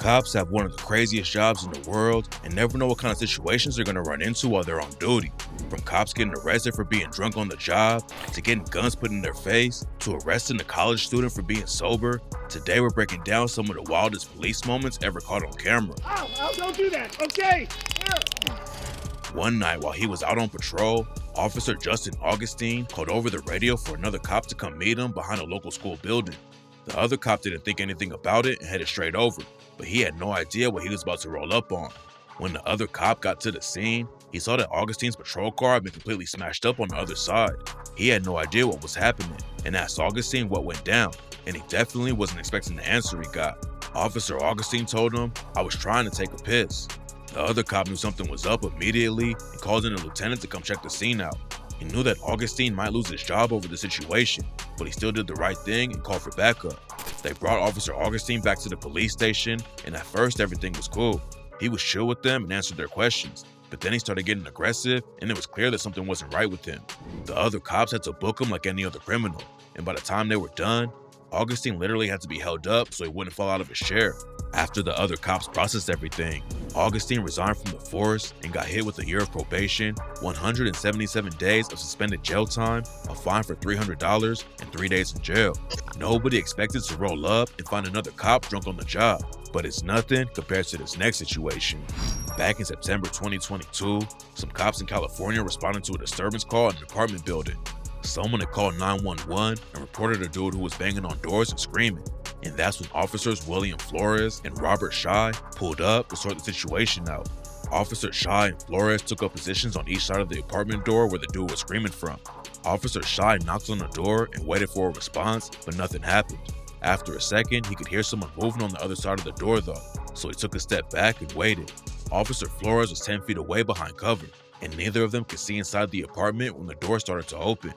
Cops have one of the craziest jobs in the world and never know what kind of situations they're going to run into while they're on duty. From cops getting arrested for being drunk on the job, to getting guns put in their face, to arresting a college student for being sober, today we're breaking down some of the wildest police moments ever caught on camera. Ow, don't do that, okay? Here. One night while he was out on patrol, Officer Justin Augustine called over the radio for another cop to come meet him behind a local school building. The other cop didn't think anything about it and headed straight over, but he had no idea what he was about to roll up on. When the other cop got to the scene, he saw that Augustine's patrol car had been completely smashed up on the other side. He had no idea what was happening and asked Augustine what went down, and he definitely wasn't expecting the answer he got. Officer Augustine told him, "I was trying to take a piss." The other cop knew something was up immediately and called in a lieutenant to come check the scene out. He knew that Augustine might lose his job over the situation, but he still did the right thing and called for backup. They brought Officer Augustine back to the police station, and at first everything was cool. He was chill with them and answered their questions, but then he started getting aggressive and it was clear that something wasn't right with him. The other cops had to book him like any other criminal, and by the time they were done, Augustine literally had to be held up so he wouldn't fall out of his chair. After the other cops processed everything, Augustine resigned from the force and got hit with a year of probation, 177 days of suspended jail time, a fine for $300, and 3 days in jail. Nobody expected to roll up and find another cop drunk on the job, but it's nothing compared to this next situation. Back in September 2022, some cops in California responded to a disturbance call in an apartment building. Someone had called 911 and reported a dude who was banging on doors and screaming. And that's when officers William Flores and Robert Shy pulled up to sort the situation out. Officer Shy and Flores took up positions on each side of the apartment door where the dude was screaming from. Officer Shy knocked on the door and waited for a response, but nothing happened. After a second, he could hear someone moving on the other side of the door though, so he took a step back and waited. Officer Flores was 10 feet away behind cover, and neither of them could see inside the apartment when the door started to open.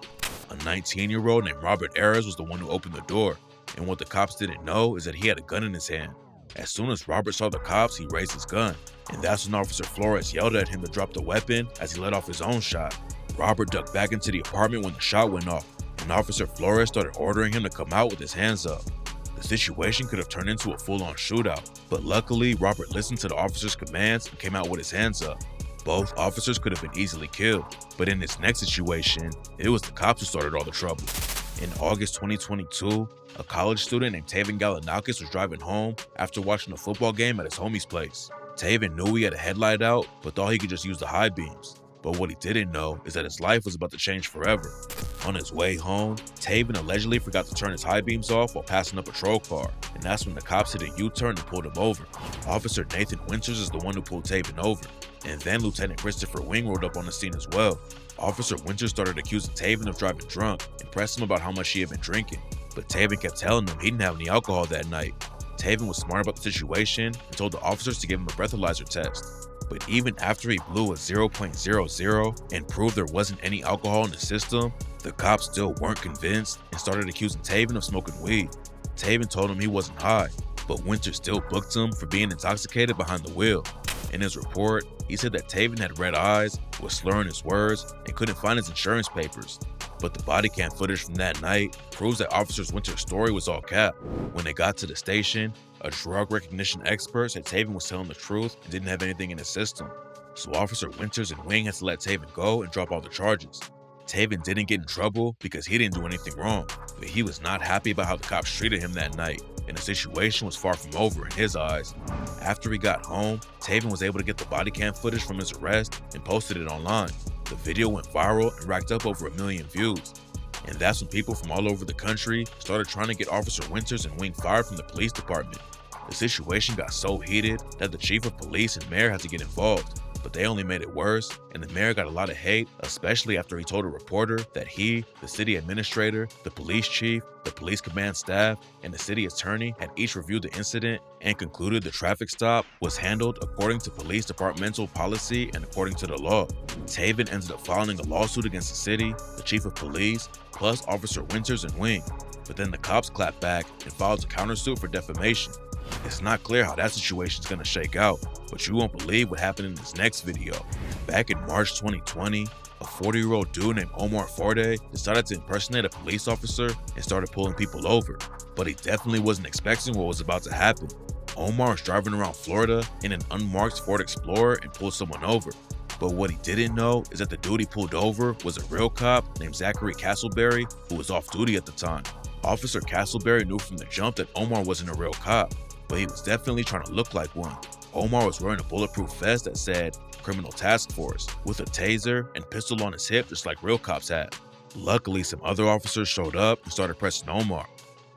A 19-year-old named Robert Ayres was the one who opened the door, and what the cops didn't know is that he had a gun in his hand. As soon as Robert saw the cops, he raised his gun, and that's when Officer Flores yelled at him to drop the weapon as he let off his own shot. Robert ducked back into the apartment when the shot went off, and Officer Flores started ordering him to come out with his hands up. The situation could have turned into a full-on shootout, but luckily Robert listened to the officer's commands and came out with his hands up. Both officers could have been easily killed, but in this next situation, it was the cops who started all the trouble. In August 2022, a college student named Taven Galanakis was driving home after watching a football game at his homie's place. Taven knew he had a headlight out, but thought he could just use the high beams. But what he didn't know is that his life was about to change forever. On his way home, Taven allegedly forgot to turn his high beams off while passing a patrol car, and that's when the cops hit a U-turn and pulled him over. Officer Nathan Winters is the one who pulled Taven over, and then Lieutenant Christopher Wing rolled up on the scene as well. Officer Winters started accusing Taven of driving drunk and pressed him about how much he had been drinking, but Taven kept telling him he didn't have any alcohol that night. Taven was smart about the situation and told the officers to give him a breathalyzer test. But even after he blew a 0.00 and proved there wasn't any alcohol in the system, the cops still weren't convinced and started accusing Taven of smoking weed. Taven told him he wasn't high, but Winters still booked him for being intoxicated behind the wheel. In his report, he said that Taven had red eyes, was slurring his words, and couldn't find his insurance papers. But the body cam footage from that night proves that Officer Winters' story was all cap. When they got to the station, a drug recognition expert said Taven was telling the truth and didn't have anything in his system. So Officer Winters and Wing had to let Taven go and drop all the charges. Taven didn't get in trouble because he didn't do anything wrong, but he was not happy about how the cops treated him that night, and the situation was far from over in his eyes. After he got home, Taven was able to get the body cam footage from his arrest and posted it online. The video went viral and racked up over 1 million views. And that's when people from all over the country started trying to get Officer Winters and Wing fired from the police department. The situation got so heated that the chief of police and mayor had to get involved, but they only made it worse, and the mayor got a lot of hate, especially after he told a reporter that he, the city administrator, the police chief, the police command staff, and the city attorney had each reviewed the incident and concluded the traffic stop was handled according to police departmental policy and according to the law. Taven ended up filing a lawsuit against the city, the chief of police, plus Officer Winters and Wing, but then the cops clapped back and filed a countersuit for defamation. It's not clear how that situation is going to shake out, but you won't believe what happened in this next video. Back in March 2020, a 40-year-old dude named Omar Forde decided to impersonate a police officer and started pulling people over, but he definitely wasn't expecting what was about to happen. Omar was driving around Florida in an unmarked Ford Explorer and pulled someone over. But what he didn't know is that the dude he pulled over was a real cop named Zachary Castleberry, who was off duty at the time. Officer Castleberry knew from the jump that Omar wasn't a real cop, but he was definitely trying to look like one. Omar was wearing a bulletproof vest that said Criminal Task Force, with a taser and pistol on his hip just like real cops had. Luckily, some other officers showed up and started pressing Omar.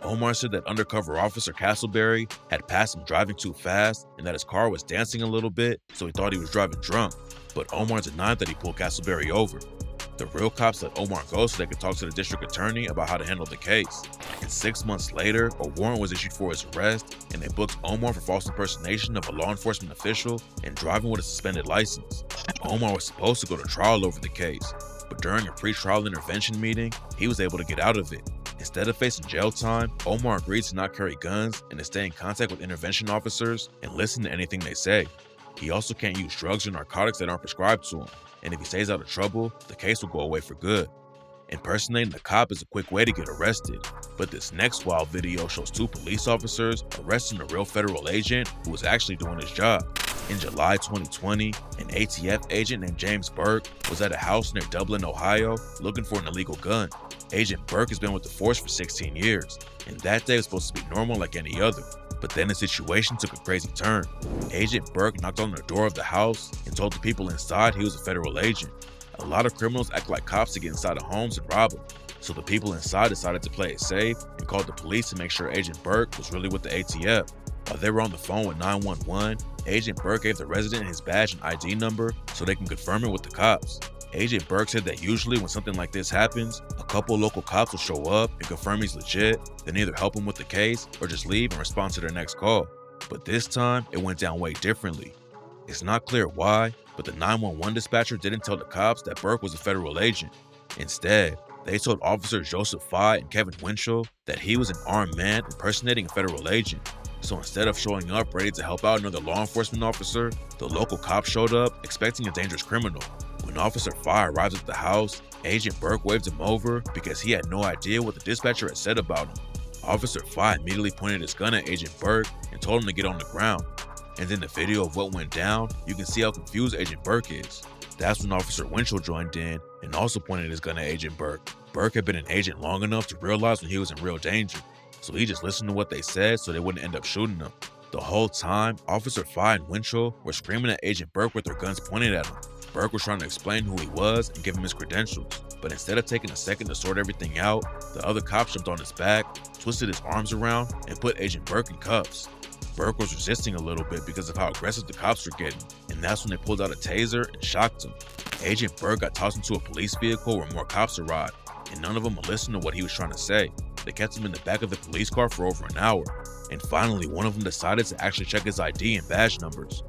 Omar said that undercover officer Castleberry had passed him driving too fast and that his car was dancing a little bit, so he thought he was driving drunk. But Omar denied that he pulled Castleberry over. The real cops let Omar go so they could talk to the district attorney about how to handle the case. And 6 months later, a warrant was issued for his arrest, and they booked Omar for false impersonation of a law enforcement official and driving with a suspended license. Omar was supposed to go to trial over the case, but during a pre-trial intervention meeting, he was able to get out of it. Instead of facing jail time, Omar agreed to not carry guns and to stay in contact with intervention officers and listen to anything they say. He also can't use drugs or narcotics that aren't prescribed to him, and if he stays out of trouble, the case will go away for good. Impersonating the cop is a quick way to get arrested, but this next wild video shows two police officers arresting a real federal agent who was actually doing his job. In July 2020, an ATF agent named James Burke was at a house near Dublin, Ohio, looking for an illegal gun. Agent Burke has been with the force for 16 years, and that day was supposed to be normal like any other. But then the situation took a crazy turn. Agent Burke knocked on the door of the house and told the people inside he was a federal agent. A lot of criminals act like cops to get inside of homes and rob them. So the people inside decided to play it safe and called the police to make sure Agent Burke was really with the ATF. While they were on the phone with 911, Agent Burke gave the resident his badge and ID number so they can confirm it with the cops. Agent Burke said that usually when something like this happens, a couple local cops will show up and confirm he's legit, then either help him with the case or just leave and respond to their next call. But this time, it went down way differently. It's not clear why, but the 911 dispatcher didn't tell the cops that Burke was a federal agent. Instead, they told officers Joseph Fye and Kevin Winchell that he was an armed man impersonating a federal agent. So instead of showing up ready to help out another law enforcement officer, the local cop showed up expecting a dangerous criminal. When Officer Fye arrives at the house, Agent Burke waved him over because he had no idea what the dispatcher had said about him. Officer Fye immediately pointed his gun at Agent Burke and told him to get on the ground. And in the video of what went down, you can see how confused Agent Burke is. That's when Officer Winchell joined in and also pointed his gun at Agent Burke. Burke had been an agent long enough to realize when he was in real danger, so he just listened to what they said so they wouldn't end up shooting him. The whole time, Officer Fye and Winchell were screaming at Agent Burke with their guns pointed at him. Burke was trying to explain who he was and give him his credentials, but instead of taking a second to sort everything out, the other cop jumped on his back, twisted his arms around, and put Agent Burke in cuffs. Burke was resisting a little bit because of how aggressive the cops were getting, and that's when they pulled out a taser and shocked him. Agent Burke got tossed into a police vehicle where more cops arrived, and none of them would listen to what he was trying to say. They kept him in the back of the police car for over an hour, and finally one of them decided to actually check his ID and badge numbers.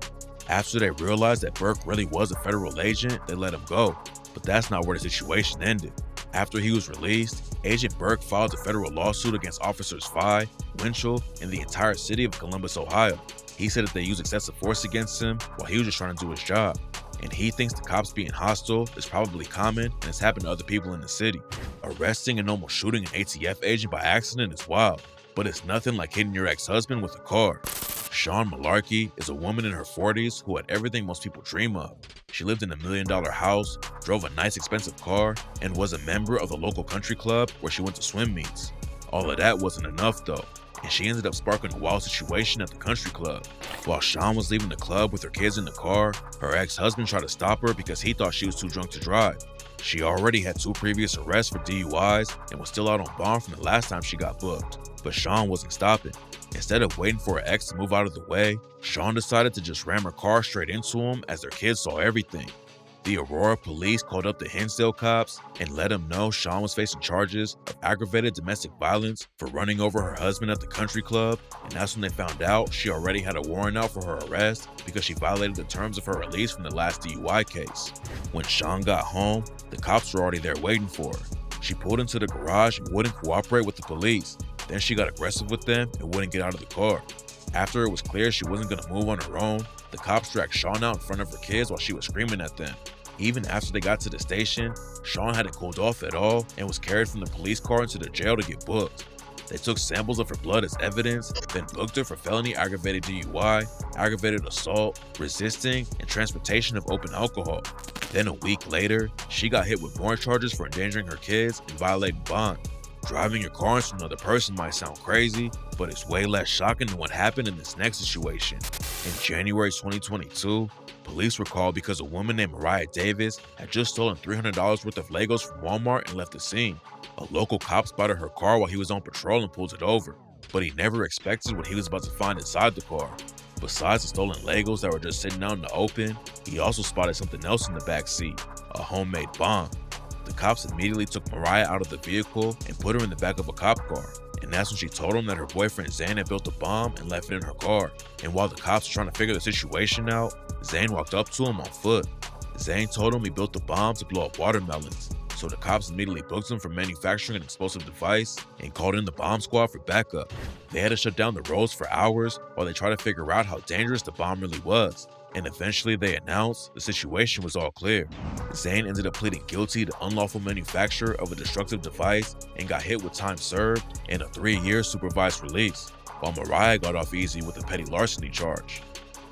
After they realized that Burke really was a federal agent, they let him go, but that's not where the situation ended. After he was released, Agent Burke filed a federal lawsuit against Officers Fye, Winchell, and the entire city of Columbus, Ohio. He said that they used excessive force against him while he was just trying to do his job, and he thinks the cops being hostile is probably common and has happened to other people in the city. Arresting and almost shooting an ATF agent by accident is wild, but it's nothing like hitting your ex-husband with a car. Sean Malarkey is a woman in her 40s who had everything most people dream of. She lived in a $1 million house, drove a nice expensive car, and was a member of the local country club where she went to swim meets. All of that wasn't enough though, and she ended up sparking a wild situation at the country club. While Sean was leaving the club with her kids in the car, her ex-husband tried to stop her because he thought she was too drunk to drive. She already had 2 previous arrests for DUIs and was still out on bond from the last time she got booked, but Sean wasn't stopping. Instead of waiting for her ex to move out of the way, Sean decided to just ram her car straight into him as their kids saw everything. The Aurora police called up the Hinsdale cops and let them know Sean was facing charges of aggravated domestic violence for running over her husband at the country club, and that's when they found out she already had a warrant out for her arrest because she violated the terms of her release from the last DUI case. When Sean got home, the cops were already there waiting for her. She pulled into the garage and wouldn't cooperate with the police. Then she got aggressive with them and wouldn't get out of the car. After it was clear she wasn't going to move on her own, the cops dragged Sean out in front of her kids while she was screaming at them. Even after they got to the station, Sean hadn't cooled off at all and was carried from the police car into the jail to get booked. They took samples of her blood as evidence, then booked her for felony aggravated DUI, aggravated assault, resisting, and transportation of open alcohol. Then a week later, she got hit with more charges for endangering her kids and violating bond. Driving your car into another person might sound crazy, but it's way less shocking than what happened in this next situation. In January 2022, police were called because a woman named Mariah Davis had just stolen $300 worth of Legos from Walmart and left the scene. A local cop spotted her car while he was on patrol and pulled it over, but he never expected what he was about to find inside the car. Besides the stolen Legos that were just sitting out in the open, he also spotted something else in the back seat, a homemade bomb. The cops immediately took Mariah out of the vehicle and put her in the back of a cop car. And that's when she told him that her boyfriend Zane had built a bomb and left it in her car. And while the cops were trying to figure the situation out, Zane walked up to him on foot. Zane told him he built the bomb to blow up watermelons. So the cops immediately booked him for manufacturing an explosive device and called in the bomb squad for backup. They had to shut down the roads for hours while they tried to figure out how dangerous the bomb really was. And eventually they announced the situation was all clear. Zane ended up pleading guilty to unlawful manufacture of a destructive device and got hit with time served and a 3-year supervised release, while Mariah got off easy with a petty larceny charge.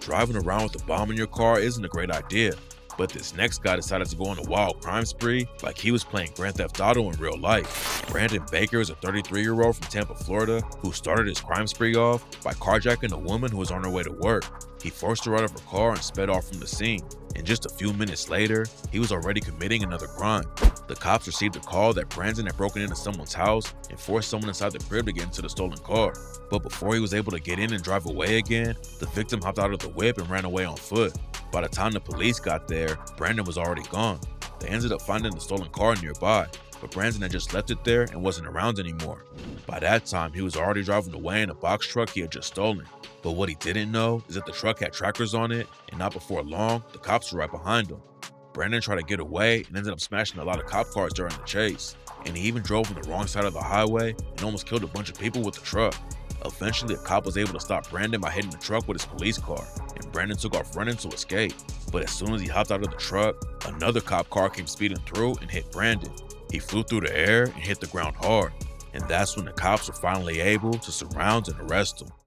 Driving around with a bomb in your car isn't a great idea, but this next guy decided to go on a wild crime spree like he was playing Grand Theft Auto in real life. Brandon Baker is a 33-year-old from Tampa, Florida, who started his crime spree off by carjacking a woman who was on her way to work. He forced her out of her car and sped off from the scene, and just a few minutes later, he was already committing another crime. The cops received a call that Brandon had broken into someone's house and forced someone inside the crib to get into the stolen car. But before he was able to get in and drive away again, the victim hopped out of the whip and ran away on foot. By the time the police got there, Brandon was already gone. They ended up finding the stolen car nearby, but Brandon had just left it there and wasn't around anymore. By that time, he was already driving away in a box truck he had just stolen. But what he didn't know is that the truck had trackers on it, and not before long, the cops were right behind him. Brandon tried to get away and ended up smashing a lot of cop cars during the chase, and he even drove on the wrong side of the highway and almost killed a bunch of people with the truck. Eventually, a cop was able to stop Brandon by hitting the truck with his police car, and Brandon took off running to escape. But as soon as he hopped out of the truck, another cop car came speeding through and hit Brandon. He flew through the air and hit the ground hard, and that's when the cops were finally able to surround and arrest him.